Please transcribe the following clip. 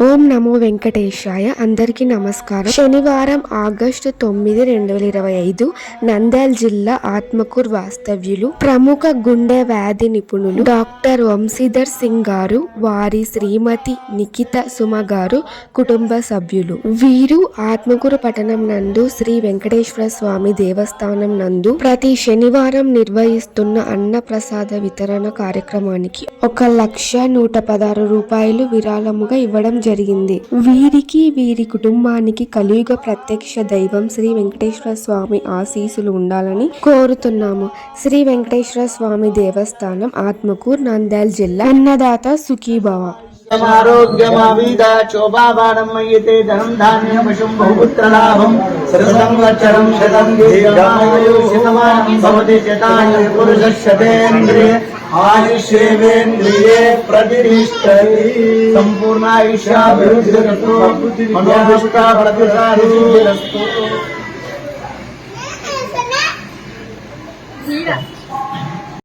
ఓం నమో వెంకటేశాయ. అందరికీ నమస్కారం. శనివారం ఆగస్టు 9, 2025 నంద్యాల జిల్లా ఆత్మకూరు వాస్తవ్యులు ప్రముఖ గుండె వ్యాధి నిపుణులు డాక్టర్ వంశీధర్ సింగ్ గారు, వారి శ్రీమతి నిఖిత సుమ గారు కుటుంబ సభ్యులు. వీరు ఆత్మకూరు పట్టణం నందు శ్రీ వెంకటేశ్వర స్వామి దేవస్థానం నందు ప్రతి శనివారం నిర్వహిస్తున్న అన్న ప్రసాద వితరణ కార్యక్రమానికి 1,116 రూపాయలు విరాళముగా ఇవ్వడం జరిగింది. వీరికి వీరి కుటుంబానికి కలియుగ ప్రత్యక్ష దైవం శ్రీ వెంకటేశ్వర స్వామి ఆశీస్సులు ఉండాలని కోరుతున్నాము. శ్రీ వెంకటేశ్వర స్వామి దేవస్థానం, ఆత్మకూరు, నంద్యాల జిల్లా. అన్నదాత సుఖీభవ. ఆరోగ్యమావిదా శోభావానం మయ్యతే ధనం ధాన్యం పశుం బహుపుత్రలాభం సంవత్సరం శతం దీర్ఘాయుష్యమానం భవతి శతాయు పురుషశతేంద్రియ ఆయుష్యేంద్రియే ప్రతిష్టతి సంపూర్ణాయుష్యాభివృద్ధిరస్తు మనోభిష్టా ప్రతిసారిరస్తు.